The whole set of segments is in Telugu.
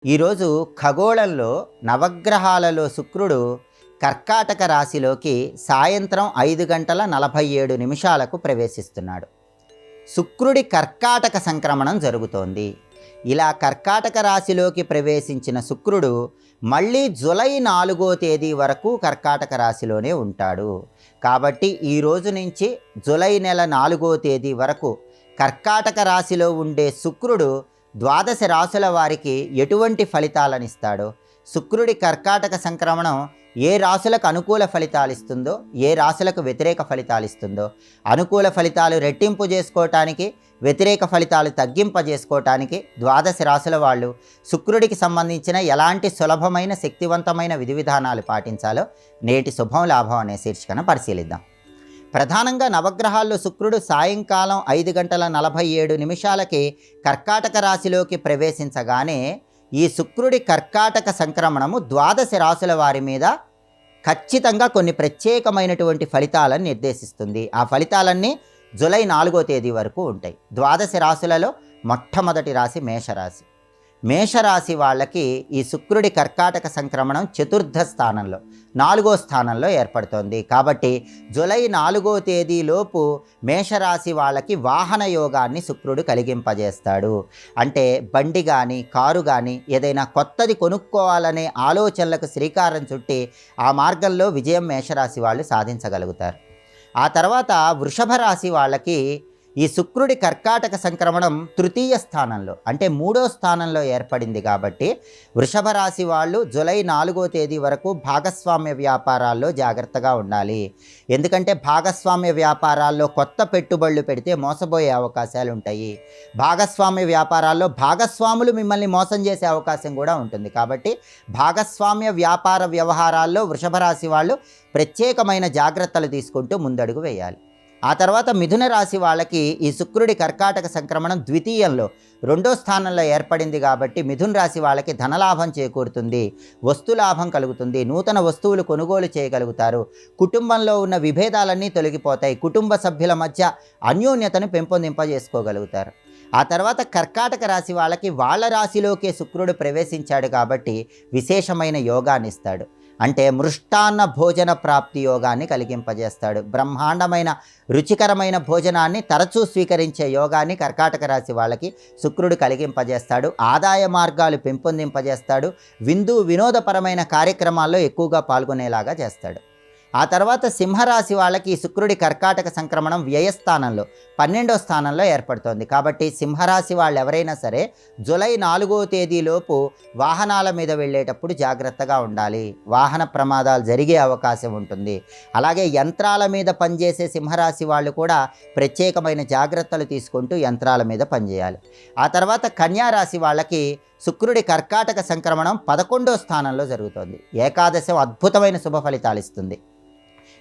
ఈరోజు ఖగోళంలో నవగ్రహాలలో శుక్రుడు కర్కాటక రాశిలోకి సాయంత్రం 5 గంటల 47 నిమిషాలకు ప్రవేశిస్తున్నాడు. శుక్రుడి కర్కాటక సంక్రమణం జరుగుతోంది. ఇలా కర్కాటక రాశిలోకి ప్రవేశించిన శుక్రుడు మళ్ళీ జూలై 4వ తేదీ వరకు కర్కాటక రాశిలోనే ఉంటాడు. కాబట్టి ఈ రోజు నుంచి జూలై నెల 4వ తేదీ వరకు కర్కాటక రాశిలో ఉండే శుక్రుడు ద్వాదశ రాశుల వారికి ఎటువంటి ఫలితాలను ఇస్తాడో, శుక్రుడి కర్కాటక సంక్రమణం ఏ రాశులకు అనుకూల ఫలితాలు ఇస్తుందో, ఏ రాశులకు వ్యతిరేక ఫలితాలు ఇస్తుందో, అనుకూల ఫలితాలు రెట్టింపు చేసుకోవటానికి, వ్యతిరేక ఫలితాలు తగ్గింపజేసుకోవటానికి ద్వాదశ రాశుల వాళ్ళు శుక్రుడికి సంబంధించిన ఎలాంటి సులభమైన శక్తివంతమైన విధి విధానాలు పాటించాలో నేటి శుభం లాభం అనే శీర్షికను పరిశీలిద్దాం. ప్రధానంగా నవగ్రహాల్లో శుక్రుడు సాయంకాలం 5 గంటల 47 నిమిషాలకి కర్కాటక రాశిలోకి ప్రవేశించగానే ఈ శుక్రుడి కర్కాటక సంక్రమణము ద్వాదశ రాశుల వారి మీద ఖచ్చితంగా కొన్ని ప్రత్యేకమైనటువంటి ఫలితాలను నిర్దేశిస్తుంది. ఆ ఫలితాలన్నీ జూలై 4వ తేదీ వరకు ఉంటాయి. ద్వాదశ రాశులలో మొట్టమొదటి రాశి మేషరాశి. మేషరాశి వాళ్ళకి ఈ శుక్రుడి కర్కాటక సంక్రమణం చతుర్థ స్థానంలో 4వ స్థానంలో ఏర్పడుతోంది. కాబట్టి జూలై 4వ తేదీలోపు మేషరాశి వాళ్ళకి వాహన యోగాన్ని శుక్రుడు కలిగింపజేస్తాడు. అంటే బండి కానీ కారు కానీ ఏదైనా కొత్తది కొనుక్కోవాలనే ఆలోచనలకు శ్రీకారం చుట్టి ఆ మార్గంలో విజయం మేషరాశి వాళ్ళు సాధించగలుగుతారు. ఆ తర్వాత వృషభ రాశి వాళ్ళకి ఈ శుక్రుడి కర్కాటక సంక్రమణం తృతీయ స్థానంలో అంటే 3వ స్థానంలో ఏర్పడింది. కాబట్టి వృషభ రాశి వాళ్ళు జూలై 4వ తేదీ వరకు భాగస్వామ్య వ్యాపారాల్లో జాగ్రత్తగా ఉండాలి. ఎందుకంటే భాగస్వామ్య వ్యాపారాల్లో కొత్త పెట్టుబడులు పెడితే మోసపోయే అవకాశాలు ఉంటాయి. భాగస్వామ్య వ్యాపారాల్లో భాగస్వాములు మిమ్మల్ని మోసం చేసే అవకాశం కూడా ఉంటుంది. కాబట్టి భాగస్వామ్య వ్యాపార వ్యవహారాల్లో వృషభ రాశి వాళ్ళు ప్రత్యేకమైన జాగ్రత్తలు తీసుకుంటూ ముందడుగు వేయాలి. ఆ తర్వాత మిథున రాశి వాళ్ళకి ఈ శుక్రుడి కర్కాటక సంక్రమణం ద్వితీయంలో 2వ స్థానంలో ఏర్పడింది. కాబట్టి మిథున రాశి వాళ్ళకి ధనలాభం చేకూరుతుంది, వస్తులాభం కలుగుతుంది, నూతన వస్తువులు కొనుగోలు చేయగలుగుతారు, కుటుంబంలో ఉన్న విభేదాలన్నీ తొలగిపోతాయి, కుటుంబ సభ్యుల మధ్య అన్యోన్యతను పెంపొందింపజేసుకోగలుగుతారు. ఆ తర్వాత కర్కాటక రాశి వాళ్ళకి వాళ్ళ రాశిలోకే శుక్రుడు ప్రవేశించాడు కాబట్టి విశేషమైన యోగాన్ని ఇస్తాడు. అంటే మృష్టాన్న భోజన ప్రాప్తి యోగాన్ని కలిగింపజేస్తాడు. బ్రహ్మాండమైన రుచికరమైన భోజనాన్ని తరచూ స్వీకరించే యోగాన్ని కర్కాటక రాశి వాళ్ళకి శుక్రుడు కలిగింపజేస్తాడు. ఆదాయ మార్గాలు పెంపొందింపజేస్తాడు. వినోదపరమైన కార్యక్రమాల్లో ఎక్కువగా పాల్గొనేలాగా చేస్తాడు. ఆ తర్వాత సింహరాశి వాళ్ళకి శుక్రుడి కర్కాటక సంక్రమణం వ్యయస్థానంలో 12వ స్థానంలో ఏర్పడుతోంది. కాబట్టి సింహరాశి వాళ్ళు ఎవరైనా సరే జూలై 4వ తేదీలోపు వాహనాల మీద వెళ్ళేటప్పుడు జాగ్రత్తగా ఉండాలి. వాహన ప్రమాదాలు జరిగే అవకాశం ఉంటుంది. అలాగే యంత్రాల మీద పనిచేసే సింహరాశి వాళ్ళు కూడా ప్రత్యేకమైన జాగ్రత్తలు తీసుకుంటూ యంత్రాల మీద పనిచేయాలి. ఆ తర్వాత కన్యారాశి వాళ్ళకి శుక్రుడి కర్కాటక సంక్రమణం 11వ స్థానంలో జరుగుతోంది. ఏకాదశం అద్భుతమైన శుభ ఫలితాలు ఇస్తుంది.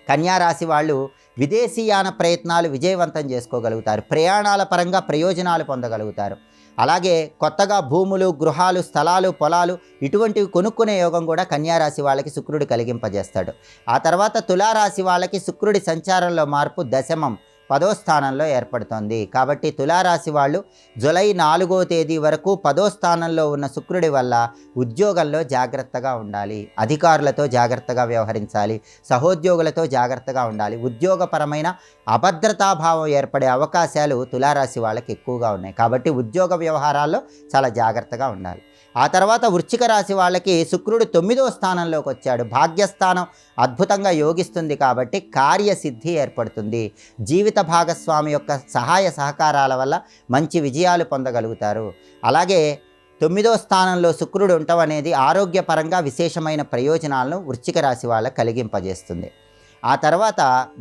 కన్యారాశి వాళ్ళు విదేశీయాన ప్రయత్నాలు విజయవంతం చేసుకోగలుగుతారు. ప్రయాణాల పరంగా ప్రయోజనాలు పొందగలుగుతారు. అలాగే కొత్తగా భూములు, గృహాలు, స్థలాలు, పొలాలు ఇటువంటివి కొనుక్కునే యోగం కూడా కన్యారాశి వాళ్ళకి శుక్రుడు కలిగింపజేస్తాడు. ఆ తర్వాత తులారాశి వాళ్ళకి శుక్రుడి సంచారంలో మార్పు దశమం 10వ స్థానంలో ఏర్పడుతోంది. కాబట్టి తులారాశి వాళ్ళు జూలై 4వ తేదీ వరకు 10వ స్థానంలో ఉన్న శుక్రుడి వల్ల ఉద్యోగంలో జాగ్రత్తగా ఉండాలి, అధికారులతో జాగ్రత్తగా వ్యవహరించాలి, సహోద్యోగులతో జాగ్రత్తగా ఉండాలి. ఉద్యోగపరమైన అభద్రతాభావం ఏర్పడే అవకాశాలు తులారాశి వాళ్ళకి ఎక్కువగా ఉన్నాయి. కాబట్టి ఉద్యోగ వ్యవహారాల్లో చాలా జాగ్రత్తగా ఉండాలి. ఆ తర్వాత వృశ్చిక రాశి వాళ్ళకి శుక్రుడు 9వ స్థానంలోకి వచ్చాడు. భాగ్యస్థానం అద్భుతంగా యోగిస్తుంది. కాబట్టి కార్యసిద్ధి ఏర్పడుతుంది. జీవిత భాగస్వామి యొక్క సహాయ సహకారాల వల్ల మంచి విజయాలు పొందగలుగుతారు. అలాగే 9వ స్థానంలో శుక్రుడు ఉండటం అనేది ఆరోగ్యపరంగా విశేషమైన ప్రయోజనాలను వృశ్చిక రాశి వాళ్ళకి కలిగింపజేస్తుంది. ఆ తర్వాత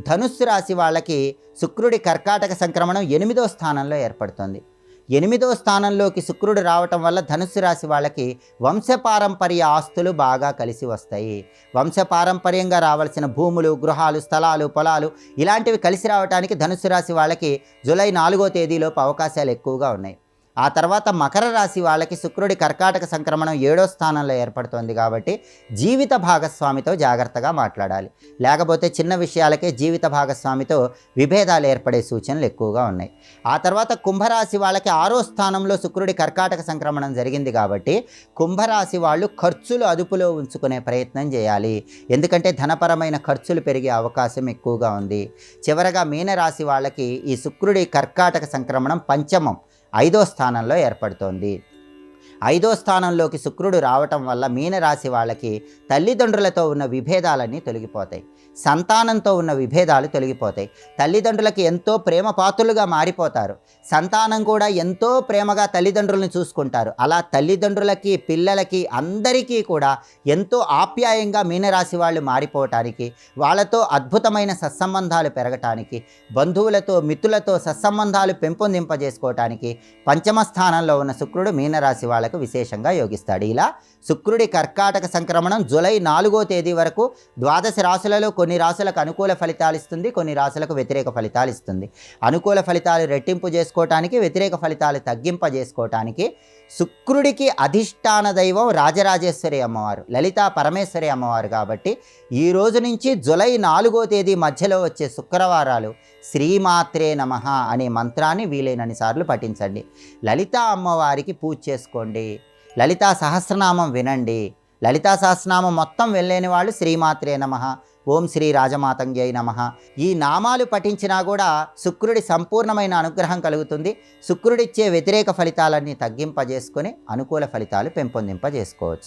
ధనుస్సు రాశి వాళ్ళకి శుక్రుడి కర్కాటక సంక్రమణం 8వ స్థానంలో ఏర్పడుతుంది. 8వ స్థానంలోకి శుక్రుడు రావటం వల్ల ధనుస్సు రాశి వాళ్ళకి వంశపారంపర్య ఆస్తులు బాగా కలిసి వస్తాయి. వంశపారంపర్యంగా రావాల్సిన భూములు, గృహాలు, స్థలాలు, పొలాలు ఇలాంటివి కలిసి రావడానికి ధనుస్సు రాశి వాళ్ళకి జూలై 4వ తేదీలోపు అవకాశాలు ఎక్కువగా ఉన్నాయి. ఆ తర్వాత మకర రాశి వాళ్ళకి శుక్రుడి కర్కాటక సంక్రమణం 7వ స్థానంలో ఏర్పడుతోంది కాబట్టి జీవిత భాగస్వామితో జాగ్రత్తగా మాట్లాడాలి. లేకపోతే చిన్న విషయాలకే జీవిత భాగస్వామితో విభేదాలు ఏర్పడే సూచనలు ఎక్కువగా ఉన్నాయి. ఆ తర్వాత కుంభరాశి వాళ్ళకి 6వ స్థానంలో శుక్రుడి కర్కాటక సంక్రమణం జరిగింది కాబట్టి కుంభరాశి వాళ్ళు ఖర్చులు అదుపులో ఉంచుకునే ప్రయత్నం చేయాలి. ఎందుకంటే ధనపరమైన ఖర్చులు పెరిగే అవకాశం ఎక్కువగా ఉంది. చివరగా మీనరాశి వాళ్ళకి ఈ శుక్రుడి కర్కాటక సంక్రమణం పంచమం 5వ స్థానంలో ఏర్పడుతోంది. 5వ స్థానంలోకి శుక్రుడు రావటం వల్ల మీనరాశి వాళ్ళకి తల్లిదండ్రులతో ఉన్న విభేదాలన్నీ తొలగిపోతాయి. సంతానంతో ఉన్న విభేదాలు తొలగిపోతాయి. తల్లిదండ్రులకి ఎంతో ప్రేమ పాత్రులుగా మారిపోతారు. సంతానం కూడా ఎంతో ప్రేమగా తల్లిదండ్రులను చూసుకుంటారు. అలా తల్లిదండ్రులకి, పిల్లలకి, అందరికీ కూడా ఎంతో ఆప్యాయంగా మీనరాశి వాళ్ళు మారిపోవటానికి, వాళ్ళతో అద్భుతమైన సత్సంబంధాలు పెరగటానికి, బంధువులతో, మిత్రులతో సత్సంబంధాలు పెంపొందింపజేసుకోవటానికి పంచమ స్థానంలో ఉన్న శుక్రుడు మీనరాశి వాళ్ళకు విశేషంగా యోగిస్తాడు. ఇలా శుక్రుడి కర్కాటక సంక్రమణం జూలై 4వ తేదీ వరకు ద్వాదశ రాశులలో కొన్ని రాశులకు అనుకూల ఫలితాలు ఇస్తుంది, కొన్ని రాశులకు వ్యతిరేక ఫలితాలు ఇస్తుంది. అనుకూల ఫలితాలు రెట్టింపు చేసుకోవటానికి, వ్యతిరేక ఫలితాలు తగ్గింపజేసుకోవటానికి శుక్రుడికి అధిష్టాన దైవం రాజరాజేశ్వరి అమ్మవారు, లలితా పరమేశ్వరి అమ్మవారు కాబట్టి ఈ రోజు నుంచి జూలై 4వ తేదీ మధ్యలో వచ్చే శుక్రవారాలు శ్రీమాత్రే నమః అనే మంత్రాన్ని వీలైనన్ని సార్లు పఠించండి. లలితా అమ్మవారికి పూజ చేసుకోండి. లలితా సహస్రనామం వినండి. లలితా సహస్రనామం మొత్తం వెళ్ళలేని వాళ్ళు శ్రీమాత్రే నమః, ఓం శ్రీ రాజమాతంగ్యై నమః ఈ నామాలు పఠించినా కూడా శుక్రుడి సంపూర్ణమైన అనుగ్రహం కలుగుతుంది. శుక్రుడిచ్చే వ్యతిరేక ఫలితాలన్నీ తగ్గింపజేసుకొని అనుకూల ఫలితాలు పెంపొందింపజేసుకోవచ్చు.